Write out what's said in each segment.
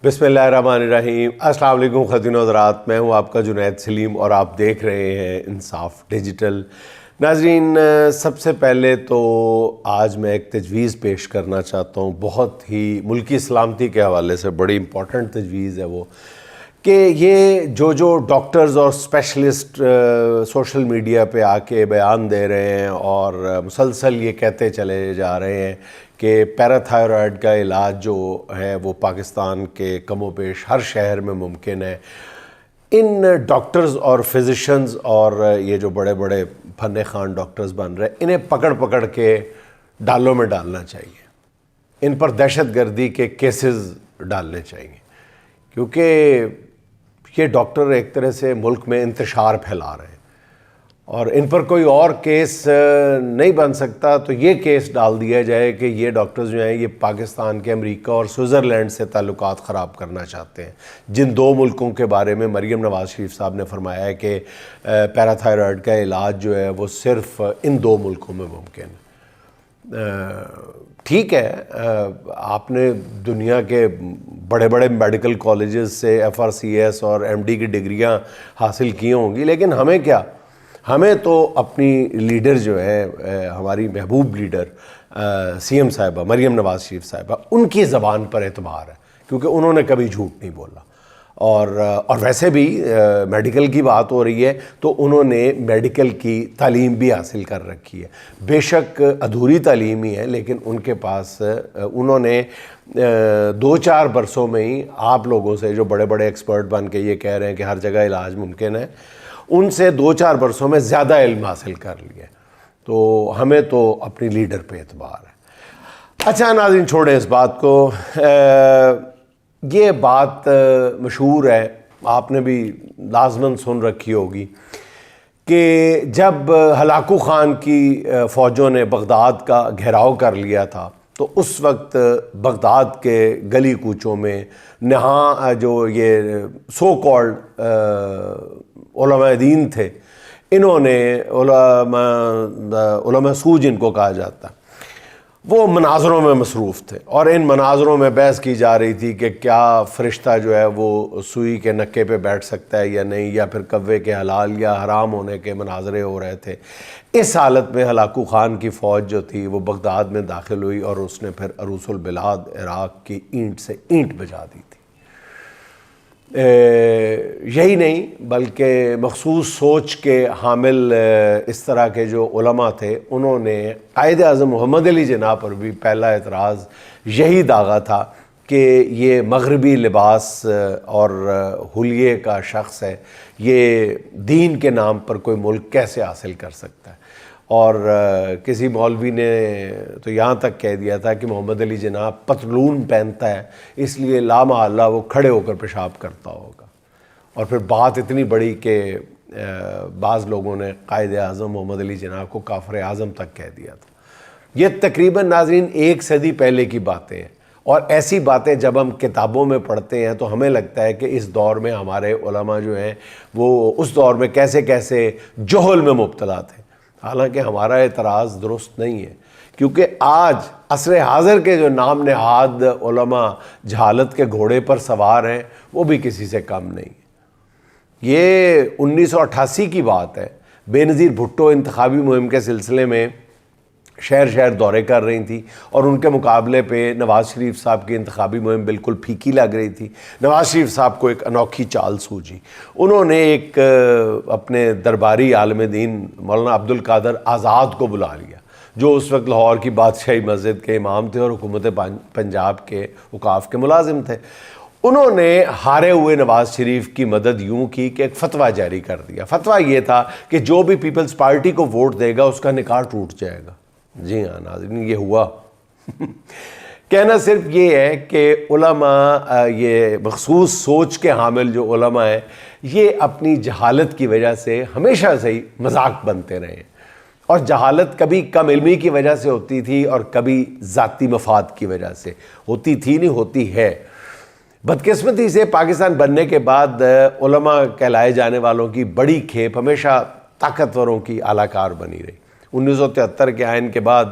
بسم اللہ الرحمن الرحیم۔ السلام علیکم خواتین و حضرات، میں ہوں آپ کا جنید سلیم اور آپ دیکھ رہے ہیں انصاف ڈیجیٹل۔ ناظرین، سب سے پہلے تو آج میں ایک تجویز پیش کرنا چاہتا ہوں، بہت ہی ملکی سلامتی کے حوالے سے بڑی امپورٹنٹ تجویز ہے وہ، کہ یہ جو ڈاکٹرز اور اسپیشلسٹ سوشل میڈیا پہ آ کے بیان دے رہے ہیں اور مسلسل یہ کہتے چلے جا رہے ہیں کہ پیراتھائرائڈ کا علاج جو ہے وہ پاکستان کے کم و بیش ہر شہر میں ممکن ہے، ان ڈاکٹرز اور فزیشنز اور یہ جو بڑے بڑے فن خوان ڈاکٹرز بن رہے ہیں، انہیں پکڑ پکڑ کے ڈالوں میں ڈالنا چاہیے، ان پر دہشت گردی کے کیسز ڈالنے چاہیے، کیونکہ یہ ڈاکٹر ایک طرح سے ملک میں انتشار پھیلا رہے ہیں، اور ان پر کوئی اور کیس نہیں بن سکتا تو یہ کیس ڈال دیا جائے کہ یہ ڈاکٹرز جو ہیں یہ پاکستان کے امریکہ اور سوئٹزرلینڈ سے تعلقات خراب کرنا چاہتے ہیں، جن دو ملکوں کے بارے میں مریم نواز شریف صاحب نے فرمایا ہے کہ پیراتھائرائڈ کا علاج جو ہے وہ صرف ان دو ملکوں میں ممکن ہے۔ ٹھیک ہے، آپ نے دنیا کے بڑے بڑے میڈیکل کالجز سے FRCS اور MD کی ڈگریاں حاصل کی ہوں گی، لیکن ہمیں کیا، ہمیں تو اپنی لیڈر جو ہے، ہماری محبوب لیڈر CM صاحبہ مریم نواز شریف صاحبہ، ان کی زبان پر اعتبار ہے، کیونکہ انہوں نے کبھی جھوٹ نہیں بولا، اور ویسے بھی میڈیکل کی بات ہو رہی ہے تو انہوں نے میڈیکل کی تعلیم بھی حاصل کر رکھی ہے، بے شک ادھوری تعلیم ہی ہے، لیکن ان کے پاس انہوں نے 2-4 برسوں میں ہی آپ لوگوں سے جو بڑے بڑے ایکسپرٹ بن کے یہ کہہ رہے ہیں کہ ہر جگہ علاج ممکن ہے، ان سے 2-4 برسوں میں زیادہ علم حاصل کر لیا، تو ہمیں تو اپنی لیڈر پہ اعتبار ہے۔ اچھا ناظرین، چھوڑیں اس بات کو، یہ بات مشہور ہے، آپ نے بھی لازماً سن رکھی ہوگی کہ جب ہلاکو خان کی فوجوں نے بغداد کا گھیراؤ کر لیا تھا تو اس وقت بغداد کے گلی کوچوں میں نہاں جو یہ سو کالڈ علماء دین تھے، انہوں نے علماء سو جن کو کہا جاتا، وہ مناظروں میں مصروف تھے، اور ان مناظروں میں بحث کی جا رہی تھی کہ کیا فرشتہ جو ہے وہ سوئی کے نکے پہ بیٹھ سکتا ہے یا نہیں، یا پھر کوے کے حلال یا حرام ہونے کے مناظرے ہو رہے تھے۔ اس حالت میں ہلاکو خان کی فوج جو تھی وہ بغداد میں داخل ہوئی اور اس نے پھر عروس البلاد عراق کی اینٹ سے اینٹ بجا دی تھی۔ یہی نہیں بلکہ مخصوص سوچ کے حامل اس طرح کے جو علماء تھے، انہوں نے قائد اعظم محمد علی جناح پر بھی پہلا اعتراض یہی داغا تھا کہ یہ مغربی لباس اور حلیے کا شخص ہے، یہ دین کے نام پر کوئی ملک کیسے حاصل کر سکتا ہے، اور کسی مولوی نے تو یہاں تک کہہ دیا تھا کہ محمد علی جناح پتلون پہنتا ہے اس لیے لامحالہ وہ کھڑے ہو کر پیشاب کرتا ہوگا، اور پھر بات اتنی بڑی کہ بعض لوگوں نے قائد اعظم محمد علی جناح کو کافر اعظم تک کہہ دیا تھا۔ یہ تقریباً ناظرین 1 صدی پہلے کی باتیں ہیں، اور ایسی باتیں جب ہم کتابوں میں پڑھتے ہیں تو ہمیں لگتا ہے کہ اس دور میں ہمارے علماء جو ہیں وہ اس دور میں کیسے کیسے جہل میں مبتلا تھے، حالانکہ ہمارا اعتراض درست نہیں ہے، کیونکہ آج عصر حاضر کے جو نام نہاد علماء جہالت کے گھوڑے پر سوار ہیں وہ بھی کسی سے کم نہیں۔ یہ 1988 کی بات ہے، بے نظیر بھٹو انتخابی مہم کے سلسلے میں شہر شہر دورے کر رہی تھی، اور ان کے مقابلے پہ نواز شریف صاحب کی انتخابی مہم بالکل پھیکی لگ رہی تھی۔ نواز شریف صاحب کو ایک انوکھی چال سوجی، انہوں نے ایک اپنے درباری عالم دین مولانا عبدالقادر آزاد کو بلا لیا، جو اس وقت لاہور کی بادشاہی مسجد کے امام تھے اور حکومت پنجاب کے اوقاف کے ملازم تھے۔ انہوں نے ہارے ہوئے نواز شریف کی مدد یوں کی کہ ایک فتویٰ جاری کر دیا۔ فتویٰ یہ تھا کہ جو بھی پیپلز پارٹی کو ووٹ دے گا اس کا نکاح ٹوٹ جائے گا۔ جی ہاں ناظرین، یہ ہوا۔ کہنا صرف یہ ہے کہ علماء، یہ مخصوص سوچ کے حامل جو علماء ہیں، یہ اپنی جہالت کی وجہ سے ہمیشہ سے ہی مذاق بنتے رہے ہیں، اور جہالت کبھی کم علمی کی وجہ سے ہوتی تھی اور کبھی ذاتی مفاد کی وجہ سے ہوتی تھی، نہیں ہوتی ہے۔ بدقسمتی سے پاکستان بننے کے بعد علماء کہلائے جانے والوں کی بڑی کھیپ ہمیشہ طاقتوروں کی اعلی کار بنی رہی۔ 1973 کے آئین کے بعد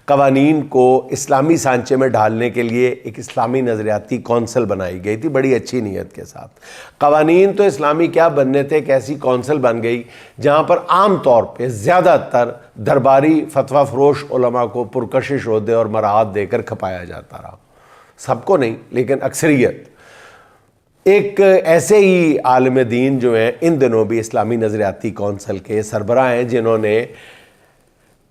قوانین کو اسلامی سانچے میں ڈھالنے کے لیے ایک اسلامی نظریاتی کونسل بنائی گئی تھی بڑی اچھی نیت کے ساتھ. قوانین تو اسلامی کیا بننے تھے، ایک ایسی کونسل بن گئی جہاں پر عام طور پہ زیادہ تر درباری فتویٰ فروش علماء کو پرکشش عہدے اور مراعات دے کر کھپایا جاتا رہا. سب کو نہیں لیکن اکثریت. ایک ایسے ہی عالم دین جو ہیں ان دنوں بھی اسلامی نظریاتی کونسل کے سربراہ ہیں جنہوں نے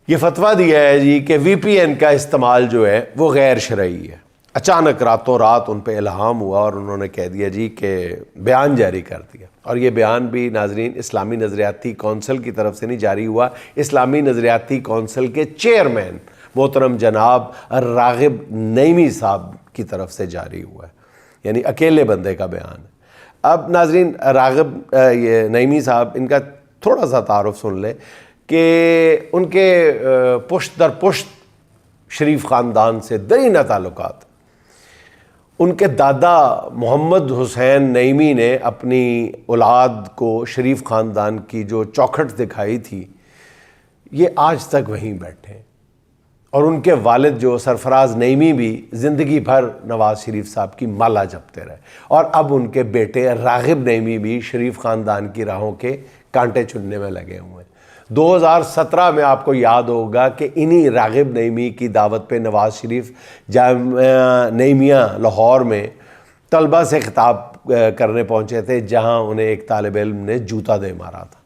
یہ فتویٰ دیا ہے جی کہ وی پی این کا استعمال جو ہے وہ غیر شرعی ہے. اچانک راتوں رات ان پہ الہام ہوا اور انہوں نے کہہ دیا جی کہ بیان جاری کر دیا. اور یہ بیان بھی ناظرین اسلامی نظریاتی کونسل کی طرف سے نہیں جاری ہوا، اسلامی نظریاتی کونسل کے چیئرمین محترم جناب راغب نعیمی صاحب کی طرف سے جاری ہوا ہے، یعنی اکیلے بندے کا بیان ہے. اب ناظرین راغب یہ نعیمی صاحب، ان کا تھوڑا سا تعارف سن لیں کہ ان کے پشت در پشت شریف خاندان سے درینہ تعلقات. ان کے دادا محمد حسین نعیمی نے اپنی اولاد کو شریف خاندان کی جو چوکھٹ دکھائی تھی یہ آج تک وہیں بیٹھے ہیں. اور ان کے والد جو سرفراز نعیمی بھی زندگی بھر نواز شریف صاحب کی مالا جپتے رہے، اور اب ان کے بیٹے راغب نعیمی بھی شریف خاندان کی راہوں کے کانٹے چننے میں لگے ہوئے ہیں. 2017 میں آپ کو یاد ہوگا کہ انہی راغب نعیمی کی دعوت پہ نواز شریف جامعہ نعیمیہ لاہور میں طلبہ سے خطاب کرنے پہنچے تھے، جہاں انہیں ایک طالب علم نے جوتا دے مارا تھا.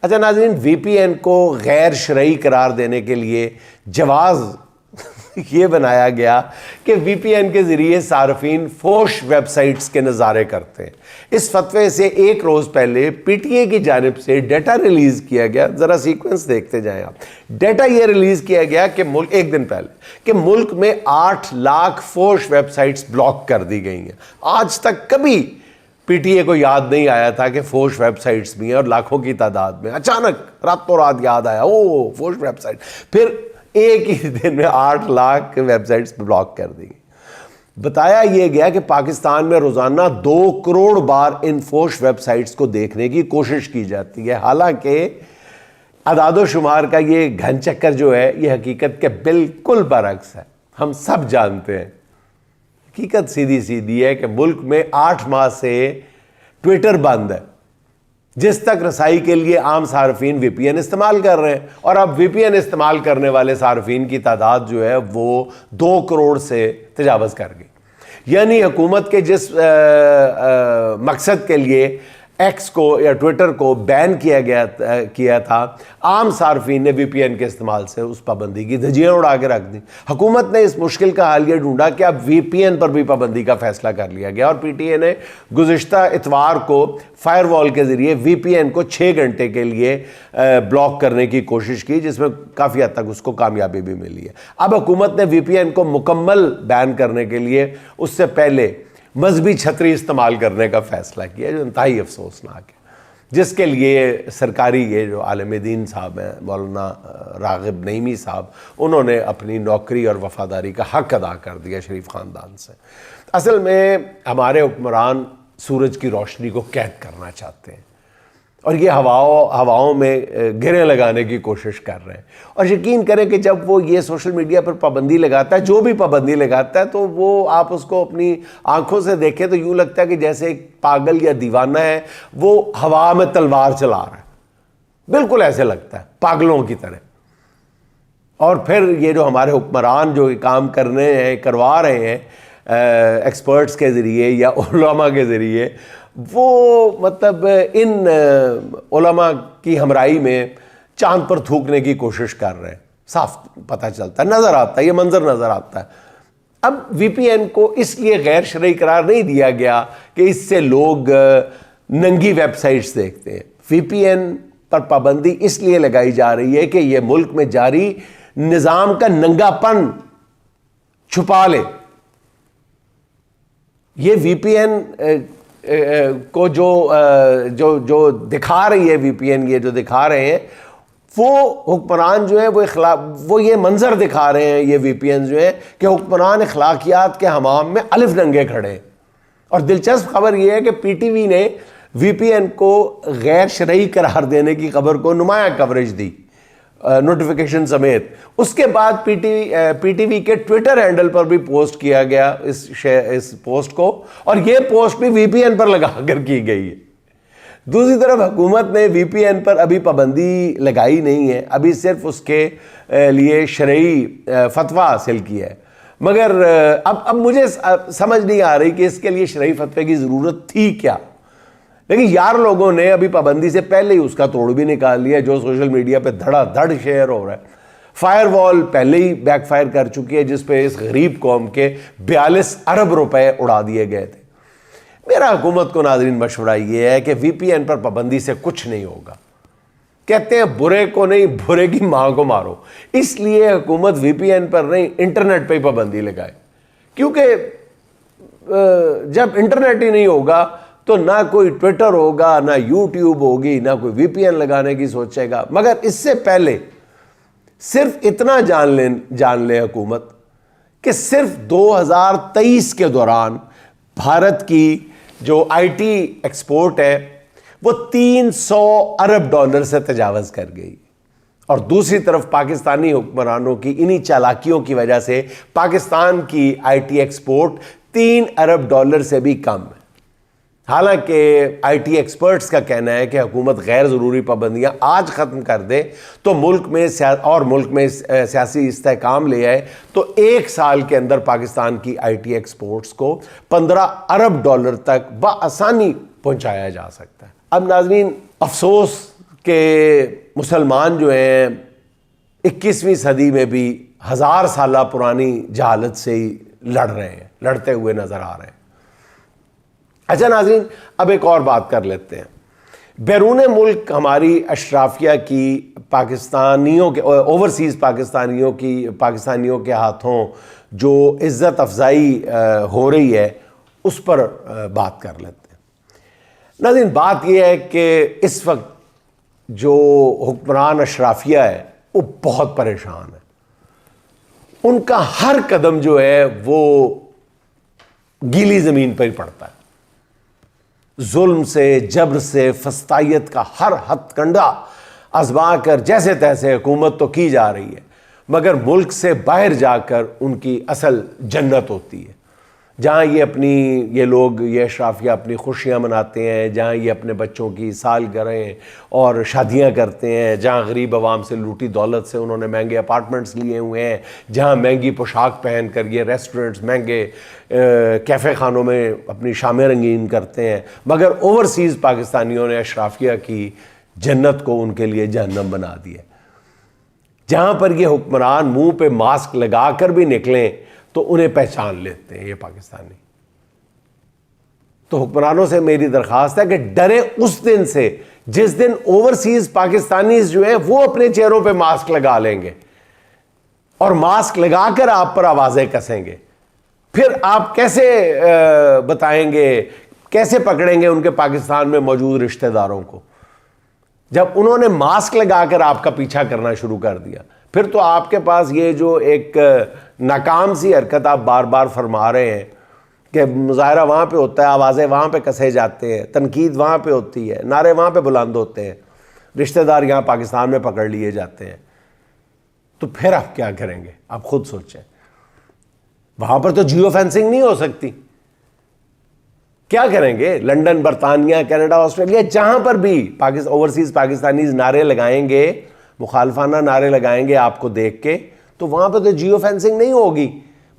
اچھا ناظرین، وی پی این کو غیر شرعی قرار دینے کے لیے جواز یہ بنایا گیا کہ وی پی این کے ذریعے صارفین فوش ویب سائٹس کے نظارے کرتے ہیں. اس فتوے سے ایک روز پہلے پی ٹی اے کی جانب سے ڈیٹا ریلیز کیا گیا. ذرا سیکوینس دیکھتے جائیں آپ. ڈیٹا یہ ریلیز کیا گیا کہ ایک دن پہلے کہ ملک میں 8 lakh Foch web sites block کر دی گئی ہیں. آج تک کبھی پی ٹی اے کو یاد نہیں آیا تھا کہ فوش ویب سائٹس بھی ہیں اور لاکھوں کی تعداد میں. اچانک راتوں رات یاد آیا، او فوش ویب سائٹ. پھر ایک ہی دن میں 8 لاکھ ویب سائٹس بلاک کر دی گئی. بتایا یہ گیا کہ پاکستان میں روزانہ 2 کروڑ بار ان فوش ویب سائٹس کو دیکھنے کی کوشش کی جاتی ہے. حالانکہ اعداد و شمار کا یہ گھن چکر جو ہے یہ حقیقت کے بالکل برعکس ہے. ہم سب جانتے ہیں حقیقت سیدھی سیدھی ہے کہ ملک میں 8 ماہ سے ٹویٹر بند ہے، جس تک رسائی کے لیے عام صارفین وی پی این استعمال کر رہے ہیں. اور اب وی پی این استعمال کرنے والے صارفین کی تعداد جو ہے وہ 2 کروڑ سے تجاوز کر گئی. یعنی حکومت کے جس مقصد کے لیے ایکس کو یا ٹویٹر کو بین کیا تھا، عام صارفین نے وی پی این کے استعمال سے اس پابندی کی دھجیاں اڑا کے رکھ دی. حکومت نے اس مشکل کا حل یہ ڈھونڈا کہ اب وی پی این پر بھی پابندی کا فیصلہ کر لیا گیا، اور پی ٹی اے نے گزشتہ اتوار کو فائر وال کے ذریعے وی پی این کو 6 گھنٹے کے لیے بلاک کرنے کی کوشش کی، جس میں کافی حد تک اس کو کامیابی بھی ملی ہے. اب حکومت نے وی پی این کو مکمل بین کرنے کے لیے اس سے پہلے مذہبی چھتری استعمال کرنے کا فیصلہ کیا، جو انتہائی افسوسناک ہے، جس کے لیے سرکاری یہ جو عالم دین صاحب ہیں مولانا راغب نعیمی صاحب، انہوں نے اپنی نوکری اور وفاداری کا حق ادا کر دیا شریف خاندان سے. اصل میں ہمارے حکمران سورج کی روشنی کو قید کرنا چاہتے ہیں اور یہ ہواؤں میں گریں لگانے کی کوشش کر رہے ہیں. اور یقین کریں کہ جب وہ یہ سوشل میڈیا پر پابندی لگاتا ہے، جو بھی پابندی لگاتا ہے، تو وہ آپ اس کو اپنی آنکھوں سے دیکھیں تو یوں لگتا ہے کہ جیسے ایک پاگل یا دیوانہ ہے وہ ہوا میں تلوار چلا رہا ہے. بالکل ایسے لگتا ہے پاگلوں کی طرح. اور پھر یہ جو ہمارے حکمران جو کام کروا رہے ہیں ایکسپرٹس کے ذریعے یا علماء کے ذریعے، وہ مطلب ان علماء کی ہمراہی میں چاند پر تھوکنے کی کوشش کر رہے ہیں. صاف پتہ چلتا ہے، نظر آتا ہے، یہ منظر نظر آتا ہے. اب وی پی این کو اس لیے غیر شرعی قرار نہیں دیا گیا کہ اس سے لوگ ننگی ویب سائٹس دیکھتے ہیں. وی پی این پر پابندی اس لیے لگائی جا رہی ہے کہ یہ ملک میں جاری نظام کا ننگا پن چھپا لے. یہ وی پی این کو جو دکھا رہی ہے وی پی این، یہ جو دکھا رہے ہیں وہ حکمران جو ہیں وہ یہ منظر دکھا رہے ہیں، یہ وی پی این جو ہے کہ حکمران اخلاقیات کے حمام میں الف ننگے کھڑے. اور دلچسپ خبر یہ ہے کہ پی ٹی وی نے وی پی این کو غیر شرعی قرار دینے کی خبر کو نمایاں کوریج دی. نوٹیفیکیشن سمیت. اس کے بعد پی ٹی وی کے ٹویٹر ہینڈل پر بھی پوسٹ کیا گیا اس پوسٹ کو, اور یہ پوسٹ بھی وی پی این پر لگا کر کی گئی ہے. دوسری طرف حکومت نے وی پی این پر ابھی پابندی لگائی نہیں ہے, ابھی صرف اس کے لیے شرعی فتویٰ حاصل کیا ہے. مگر اب مجھے سمجھ نہیں آ رہی کہ اس کے لیے شرعی فتوے کی ضرورت تھی کیا. لیکن یار لوگوں نے ابھی پابندی سے پہلے ہی اس کا توڑ بھی نکال لیا, جو سوشل میڈیا پہ دھڑا دھڑ شیئر ہو رہا ہے. فائر وال پہلے ہی بیک فائر کر چکی ہے, جس پہ اس غریب قوم کے 42 ارب روپے اڑا دیے گئے تھے. میرا حکومت کو ناظرین مشورہ یہ ہے کہ وی پی این پر پابندی سے کچھ نہیں ہوگا. کہتے ہیں برے کو نہیں, برے کی ماں کو مارو. اس لیے حکومت وی پی این پر نہیں, انٹرنیٹ پہ ہی پابندی لگائے, کیونکہ جب انٹرنیٹ ہی نہیں ہوگا تو نہ کوئی ٹویٹر ہوگا, نہ یوٹیوب ہوگی, نہ کوئی وی پی این لگانے کی سوچے گا. مگر اس سے پہلے صرف اتنا جان لے حکومت کہ صرف 2023 کے دوران بھارت کی جو آئی ٹی ایکسپورٹ ہے وہ $300 ارب سے تجاوز کر گئی. اور دوسری طرف پاکستانی حکمرانوں کی انہی چالاکیوں کی وجہ سے پاکستان کی آئی ٹی ایکسپورٹ $3 ارب سے بھی کم ہے. حالانکہ آئی ٹی ایکسپرٹس کا کہنا ہے کہ حکومت غیر ضروری پابندیاں آج ختم کر دے تو ملک میں سیاسی استحکام لے آئے تو 1 سال کے اندر پاکستان کی آئی ٹی ایکسپورٹس کو $15 ارب تک بآسانی پہنچایا جا سکتا ہے. اب ناظرین افسوس کہ مسلمان جو ہیں 21ویں صدی میں بھی 1000 سالہ پرانی جہالت سے ہی لڑتے ہوئے نظر آ رہے ہیں. اچھا ناظرین, اب ایک اور بات کر لیتے ہیں. بیرون ملک ہماری اشرافیہ کی پاکستانیوں کے اوورسیز پاکستانیوں کے ہاتھوں جو عزت افزائی ہو رہی ہے اس پر بات کر لیتے ہیں. ناظرین بات یہ ہے کہ اس وقت جو حکمران اشرافیہ ہے وہ بہت پریشان ہے. ان کا ہر قدم جو ہے وہ گیلی زمین پر ہی پڑتا ہے. ظلم سے, جبر سے, فسطائیت کا ہر ہتھ کنڈا آزما کر جیسے تیسے حکومت تو کی جا رہی ہے, مگر ملک سے باہر جا کر ان کی اصل جنت ہوتی ہے, جہاں یہ لوگ یہ اشرافیہ اپنی خوشیاں مناتے ہیں, جہاں یہ اپنے بچوں کی سالگرہیں اور شادیاں کرتے ہیں, جہاں غریب عوام سے لوٹی دولت سے انہوں نے مہنگے اپارٹمنٹس لیے ہوئے ہیں, جہاں مہنگی پوشاک پہن کر یہ ریسٹورنٹس, مہنگے کیفے خانوں میں اپنی شامیں رنگین کرتے ہیں. مگر اوورسیز پاکستانیوں نے اشرافیہ کی جنت کو ان کے لیے جہنم بنا دیا. جہاں پر یہ حکمران منہ پہ ماسک لگا کر بھی نکلیں تو انہیں پہچان لیتے ہیں یہ پاکستانی. تو حکمرانوں سے میری درخواست ہے کہ ڈرے اس دن سے جس دن اوورسیز پاکستانیز جو ہیں وہ اپنے چہروں پہ ماسک لگا لیں گے اور ماسک لگا کر آپ پر آوازیں کسیں گے. پھر آپ کیسے بتائیں گے, کیسے پکڑیں گے ان کے پاکستان میں موجود رشتہ داروں کو, جب انہوں نے ماسک لگا کر آپ کا پیچھا کرنا شروع کر دیا. پھر تو آپ کے پاس یہ جو ایک ناکام سی حرکت آپ بار بار فرما رہے ہیں کہ مظاہرہ وہاں پہ ہوتا ہے, آوازیں وہاں پہ کسے جاتے ہیں, تنقید وہاں پہ ہوتی ہے, نعرے وہاں پہ بلند ہوتے ہیں, رشتہ دار یہاں پاکستان میں پکڑ لیے جاتے ہیں, تو پھر آپ کیا کریں گے؟ آپ خود سوچیں. وہاں پر تو جیو فینسنگ نہیں ہو سکتی, کیا کریں گے؟ لنڈن, برطانیہ, کینیڈا, آسٹریلیا, جہاں پر بھی اوورسیز پاکستانیز نعرے لگائیں گے, مخالفانہ نعرے لگائیں گے آپ کو دیکھ کے, تو وہاں پہ تو جیو فینسنگ نہیں ہوگی,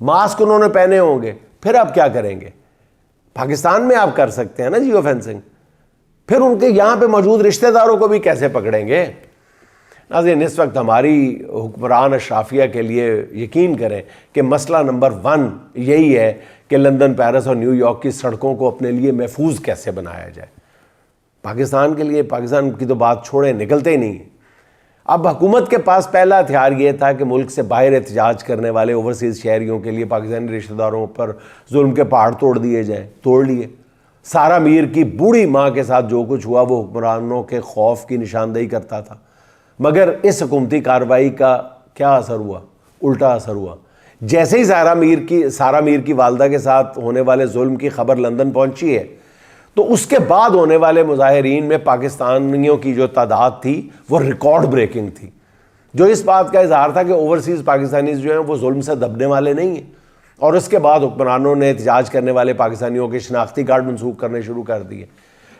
ماسک انہوں نے پہنے ہوں گے. پھر آپ کیا کریں گے؟ پاکستان میں آپ کر سکتے ہیں نا جیو فینسنگ, پھر ان کے یہاں پہ موجود رشتہ داروں کو بھی کیسے پکڑیں گے؟ ناظرین اس وقت ہماری حکمران اشرافیہ کے لیے یقین کریں کہ مسئلہ نمبر 1 یہی ہے کہ لندن, پیرس اور نیو یارک کی سڑکوں کو اپنے لیے محفوظ کیسے بنایا جائے. پاکستان کے لیے, پاکستان کی تو بات چھوڑیں, نکلتے ہی نہیں. اب حکومت کے پاس پہلا ہتھیار یہ تھا کہ ملک سے باہر احتجاج کرنے والے اوورسیز شہریوں کے لیے پاکستانی رشتہ داروں پر ظلم کے پہاڑ توڑ دیے جائیں. توڑ لیے. سارا میر کی بوڑھی ماں کے ساتھ جو کچھ ہوا وہ حکمرانوں کے خوف کی نشاندہی کرتا تھا. مگر اس حکومتی کارروائی کا کیا اثر ہوا؟ الٹا اثر ہوا. جیسے ہی سارا میر کی والدہ کے ساتھ ہونے والے ظلم کی خبر لندن پہنچی ہے تو اس کے بعد ہونے والے مظاہرین میں پاکستانیوں کی جو تعداد تھی وہ ریکارڈ بریکنگ تھی. جو اس بات کا اظہار تھا کہ اوورسیز پاکستانیز جو ہیں وہ ظلم سے دبنے والے نہیں ہیں، اور اس کے بعد حکمرانوں نے احتجاج کرنے والے پاکستانیوں کے شناختی کارڈ منسوخ کرنے شروع کر دیے۔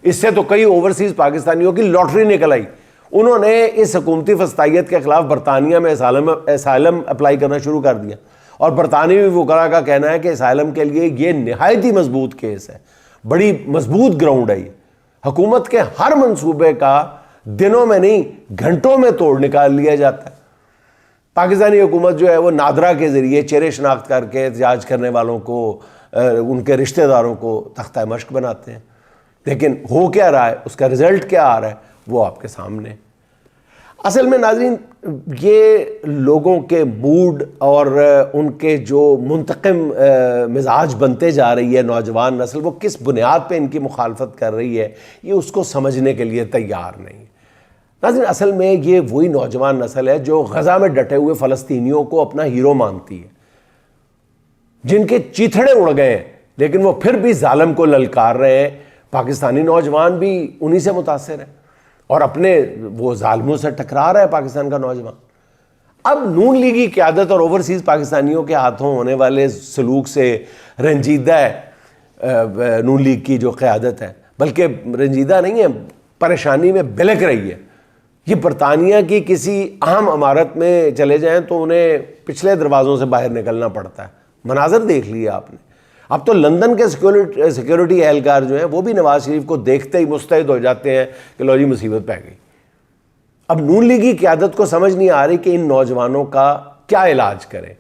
اس سے تو کئی اوورسیز پاکستانیوں کی لاٹری نکل آئی، انہوں نے اس حکومتی فسطائیت کے خلاف برطانیہ میں اسائلم اپلائی کرنا شروع کر دیا، اور برطانوی وکلاء کا کہنا ہے کہ اسائلم کے لیے یہ نہایت ہی مضبوط کیس ہے، بڑی مضبوط گراؤنڈ ہے یہ۔ حکومت کے ہر منصوبے کا دنوں میں نہیں گھنٹوں میں توڑ نکال لیا جاتا ہے۔ پاکستانی حکومت جو ہے وہ نادرا کے ذریعے چہرے شناخت کر کے احتجاج کرنے والوں کو، ان کے رشتہ داروں کو تختہ مشق بناتے ہیں، لیکن ہو کیا رہا ہے، اس کا رزلٹ کیا آ رہا ہے وہ آپ کے سامنے۔ اصل میں ناظرین یہ لوگوں کے موڈ اور ان کے جو منتقم مزاج بنتے جا رہی ہے نوجوان نسل، وہ کس بنیاد پہ ان کی مخالفت کر رہی ہے یہ اس کو سمجھنے کے لیے تیار نہیں۔ ناظرین اصل میں یہ وہی نوجوان نسل ہے جو غزہ میں ڈٹے ہوئے فلسطینیوں کو اپنا ہیرو مانتی ہے، جن کے چیتھڑے اڑ گئے ہیں لیکن وہ پھر بھی ظالم کو للکار رہے ہیں۔ پاکستانی نوجوان بھی انہی سے متاثر ہے اور اپنے وہ ظالموں سے ٹکرا رہا ہے پاکستان کا نوجوان۔ اب نون لیگی قیادت اور اوورسیز پاکستانیوں کے ہاتھوں ہونے والے سلوک سے رنجیدہ ہے نون لیگ کی جو قیادت ہے، بلکہ رنجیدہ نہیں ہے، پریشانی میں بلک رہی ہے۔ یہ برطانیہ کی کسی اہم عمارت میں چلے جائیں تو انہیں پچھلے دروازوں سے باہر نکلنا پڑتا ہے۔ مناظر دیکھ لیے آپ نے، اب تو لندن کے سیکیورٹی اہلکار جو ہیں وہ بھی نواز شریف کو دیکھتے ہی مستعد ہو جاتے ہیں کہ لو جی مصیبت پہ گئی۔ اب نون لیگی قیادت کو سمجھ نہیں آ رہی کہ ان نوجوانوں کا کیا علاج کریں۔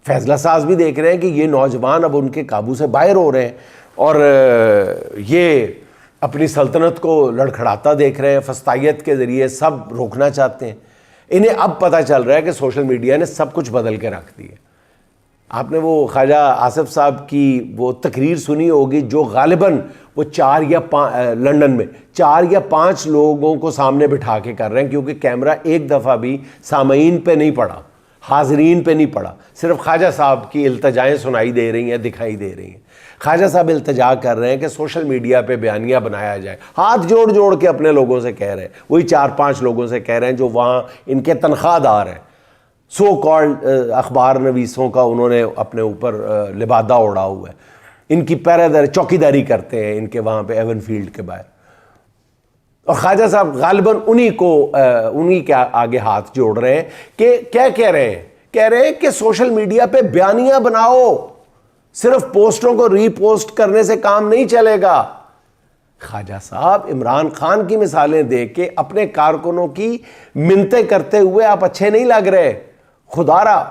فیصلہ ساز بھی دیکھ رہے ہیں کہ یہ نوجوان اب ان کے قابو سے باہر ہو رہے ہیں اور یہ اپنی سلطنت کو لڑکھڑاتا دیکھ رہے ہیں، فسطائیت کے ذریعے سب روکنا چاہتے ہیں۔ انہیں اب پتہ چل رہا ہے کہ سوشل میڈیا نے سب کچھ بدل کے رکھ دی ہے۔ آپ نے وہ خواجہ آصف صاحب کی وہ تقریر سنی ہوگی جو غالباً وہ لندن میں 4 یا 5 لوگوں کو سامنے بٹھا کے کر رہے ہیں، کیونکہ کیمرہ ایک دفعہ بھی سامعین پہ نہیں پڑا، حاضرین پہ نہیں پڑا، صرف خواجہ صاحب کی التجائیں سنائی دے رہی ہیں، دکھائی دے رہی ہیں۔ خواجہ صاحب التجا کر رہے ہیں کہ سوشل میڈیا پہ بیانیہ بنایا جائے، ہاتھ جوڑ جوڑ کے اپنے لوگوں سے کہہ رہے ہیں، وہی 4-5 لوگوں سے کہہ رہے ہیں جو وہاں ان کے تنخواہ دار ہیں، سو کالڈ اخبار نویسوں کا انہوں نے اپنے اوپر لبادہ اڑا ہوا ہے، ان کی چوکیداری کرتے ہیں ان کے وہاں پہ ایون فیلڈ کے باہر، اور خواجہ صاحب غالباً انہی کے آگے ہاتھ جوڑ رہے ہیں کہ کیا کہہ رہے ہیں؟ کہہ رہے ہیں کہ سوشل میڈیا پہ بیانیہ بناؤ، صرف پوسٹوں کو ری پوسٹ کرنے سے کام نہیں چلے گا۔ خواجہ صاحب عمران خان کی مثالیں دے کے اپنے کارکنوں کی منتیں کرتے ہوئے آپ اچھے نہیں لگ رہے۔ خدا را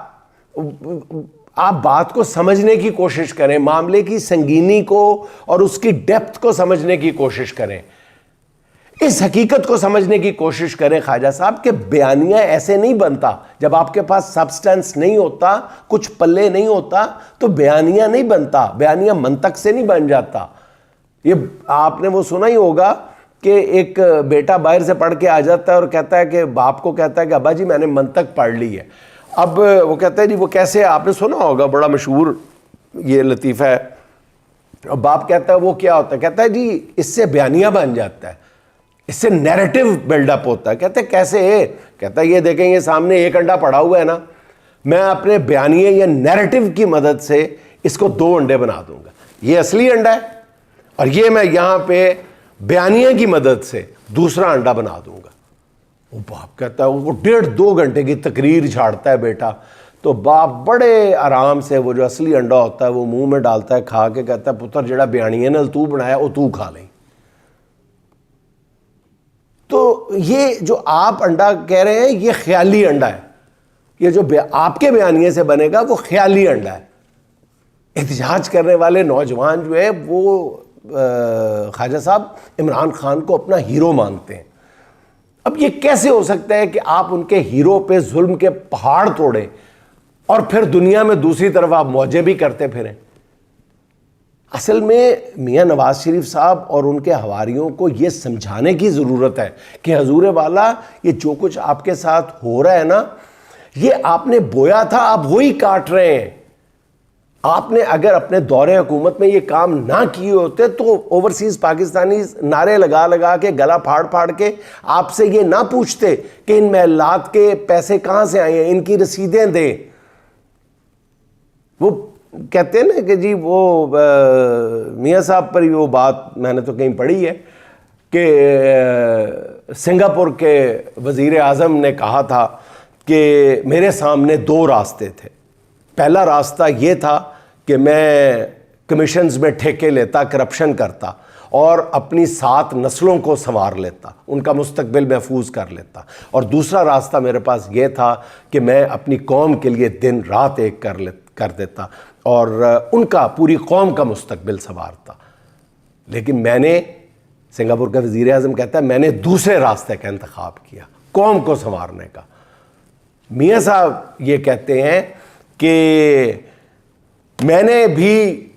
آپ بات کو سمجھنے کی کوشش کریں، معاملے کی سنگینی کو اور اس کی ڈیپتھ کو سمجھنے کی کوشش کریں، اس حقیقت کو سمجھنے کی کوشش کریں خواجہ صاحب کہ بیانیہ ایسے نہیں بنتا۔ جب آپ کے پاس سبسٹنس نہیں ہوتا، کچھ پلے نہیں ہوتا تو بیانیہ نہیں بنتا، بیانیہ منطق سے نہیں بن جاتا۔ یہ آپ نے وہ سنا ہی ہوگا کہ ایک بیٹا باہر سے پڑھ کے آ جاتا ہے اور کہتا ہے کہ باپ کو کہتا ہے کہ ابا جی میں نے منطق پڑھ لی ہے۔ اب وہ کہتا ہے جی وہ کیسے، آپ نے سنا ہوگا، بڑا مشہور یہ لطیفہ ہے۔ اور باپ کہتا ہے وہ کیا ہوتا ہے؟ کہتا ہے جی اس سے بیانیہ بن جاتا ہے، اس سے نیریٹو بلڈ اپ ہوتا ہے۔ کہتے ہیں کیسے ہے؟ کہتا ہے یہ دیکھیں یہ سامنے ایک انڈا پڑا ہوا ہے نا، میں اپنے بیانیے یا نیریٹو کی مدد سے اس کو 2 انڈے بنا دوں گا، یہ اصلی انڈا ہے اور یہ میں یہاں پہ بیانیے کی مدد سے دوسرا انڈا بنا دوں گا۔ وہ باپ کہتا ہے وہ 1.5-2 گھنٹے کی تقریر چھاڑتا ہے بیٹا، تو باپ بڑے آرام سے وہ جو اصلی انڈا ہوتا ہے وہ منہ میں ڈالتا ہے، کھا کے کہتا ہے پتر جڑا بیانیے نال تو بنایا وہ تو کھا لیں۔ تو یہ جو آپ انڈا کہہ رہے ہیں یہ خیالی انڈا ہے، یہ جو آپ کے بیانیے سے بنے گا وہ خیالی انڈا ہے۔ احتجاج کرنے والے نوجوان جو ہے وہ خواجہ صاحب عمران خان کو اپنا ہیرو مانتے ہیں۔ اب یہ کیسے ہو سکتا ہے کہ آپ ان کے ہیرو پہ ظلم کے پہاڑ توڑیں اور پھر دنیا میں دوسری طرف آپ موجے بھی کرتے پھریں؟ اصل میں میاں نواز شریف صاحب اور ان کے حواریوں کو یہ سمجھانے کی ضرورت ہے کہ حضور والا یہ جو کچھ آپ کے ساتھ ہو رہا ہے نا، یہ آپ نے بویا تھا، آپ وہی کاٹ رہے ہیں۔ آپ نے اگر اپنے دور حکومت میں یہ کام نہ کیے ہوتے تو اوورسیز پاکستانی نعرے لگا لگا کے گلا پھاڑ پھاڑ کے آپ سے یہ نہ پوچھتے کہ ان محلات کے پیسے کہاں سے آئے ہیں، ان کی رسیدیں دیں۔ وہ کہتے ہیں نا کہ جی وہ میاں صاحب پر وہ بات میں نے تو کہیں پڑھی ہے کہ سنگاپور کے وزیر اعظم نے کہا تھا کہ میرے سامنے 2 راستے تھے، پہلا راستہ یہ تھا کہ میں کمیشنز میں ٹھیکے لیتا، کرپشن کرتا اور اپنی 7 نسلوں کو سنوار لیتا، ان کا مستقبل محفوظ کر لیتا، اور دوسرا راستہ میرے پاس یہ تھا کہ میں اپنی قوم کے لیے دن رات ایک کر دیتا اور ان کا پوری قوم کا مستقبل سنوارتا۔ لیکن میں نے، سنگاپور کا وزیر اعظم کہتا ہے، میں نے دوسرے راستے کا انتخاب کیا، قوم کو سنوارنے کا۔ میاں صاحب یہ کہتے ہیں کہ میں نے بھی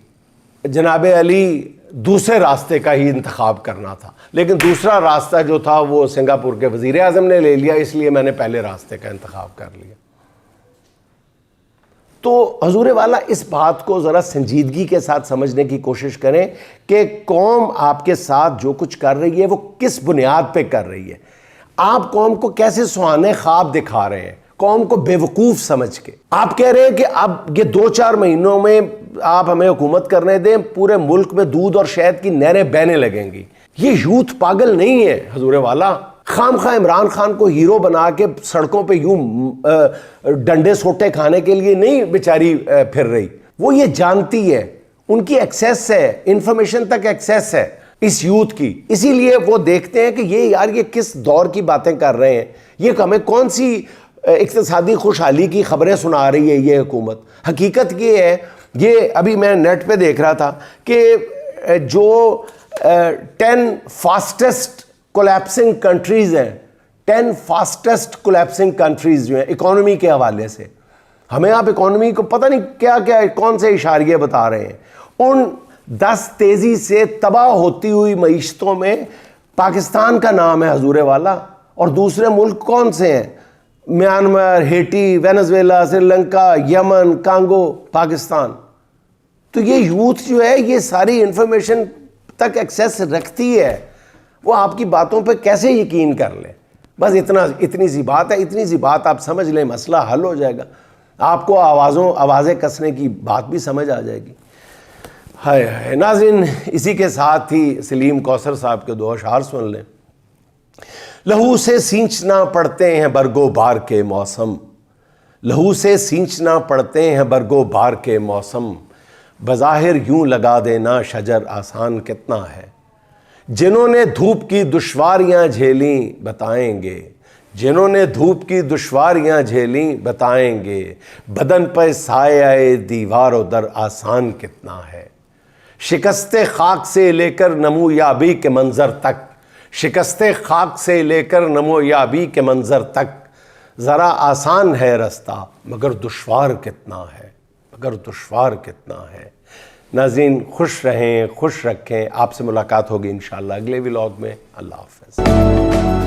جناب علی دوسرے راستے کا ہی انتخاب کرنا تھا، لیکن دوسرا راستہ جو تھا وہ سنگاپور کے وزیر اعظم نے لے لیا، اس لیے میں نے پہلے راستے کا انتخاب کر لیا۔ تو حضور والا اس بات کو ذرا سنجیدگی کے ساتھ سمجھنے کی کوشش کریں کہ قوم آپ کے ساتھ جو کچھ کر رہی ہے وہ کس بنیاد پہ کر رہی ہے۔ آپ قوم کو کیسے سہانے خواب دکھا رہے ہیں، قوم کو بے وقوف سمجھ کے۔ آپ کہہ رہے ہیں کہ اب یہ 2-4 مہینوں میں آپ ہمیں حکومت کرنے دیں، پورے ملک میں دودھ اور شہد کی نہریں بہنے لگیں گی۔ یہ یوتھ پاگل نہیں ہے حضور والا، خام خواہ عمران خان کو ہیرو بنا کے سڑکوں پہ یوں ڈنڈے سوٹے کھانے کے لیے نہیں بیچاری پھر رہی، وہ یہ جانتی ہے، ان کی ایکسیس ہے، انفارمیشن تک ایکسیس ہے اس یوتھ کی، اسی لیے وہ دیکھتے ہیں کہ یہ کس دور کی باتیں کر رہے ہیں، یہ ہمیں کون سی اقتصادی خوشحالی کی خبریں سنا رہی ہے یہ حکومت۔ حقیقت یہ ہے، یہ ابھی میں نیٹ پہ دیکھ رہا تھا کہ جو 10 فاسٹسٹ کولیپسنگ کنٹریز ہیں، 10 فاسٹسٹ کولیپسنگ کنٹریز جو ہیں اکانومی کے حوالے سے، ہمیں آپ اکانومی کو پتہ نہیں کیا کیا کون سے اشاریے بتا رہے ہیں، ان 10 تیزی سے تباہ ہوتی ہوئی معیشتوں میں پاکستان کا نام ہے حضور والا، اور دوسرے ملک کون سے ہیں؟ Myanmar, Haiti, Venezuela, Sri Lanka, یمن، کانگو، پاکستان۔ تو یہ یوتھ جو ہے یہ ساری انفارمیشن تک ایکسیس رکھتی ہے، وہ آپ کی باتوں پہ کیسے یقین کر لیں؟ بس اتنی سی بات ہے، اتنی سی بات آپ سمجھ لیں، مسئلہ حل ہو جائے گا، آپ کو آوازیں کسنے کی بات بھی سمجھ آ جائے گی۔ ہائے ہائے ناظرین، اسی کے ساتھ ہی سلیم کوثر صاحب کے 2 اشعار سن لیں۔ لہو سے سینچنا پڑتے ہیں برگو بار کے موسم، لہو سے سینچنا پڑتے ہیں برگو بار کے موسم، بظاہر یوں لگا دینا شجر آسان کتنا ہے، جنہوں نے دھوپ کی دشواریاں جھیلیں بتائیں گے، جنہوں نے دھوپ کی دشواریاں جھیلیں بتائیں گے، بدن پہ سایہ دیوار و در آسان کتنا ہے، شکست خاک سے لے کر نمو یابی کے منظر تک، شکست خاک سے لے کر نمو یابی کے منظر تک، ذرا آسان ہے رستہ مگر دشوار کتنا ہے، مگر دشوار کتنا ہے۔ ناظرین خوش رہیں، خوش رکھیں، آپ سے ملاقات ہوگی انشاءاللہ اگلے ولاگ میں۔ اللہ حافظ۔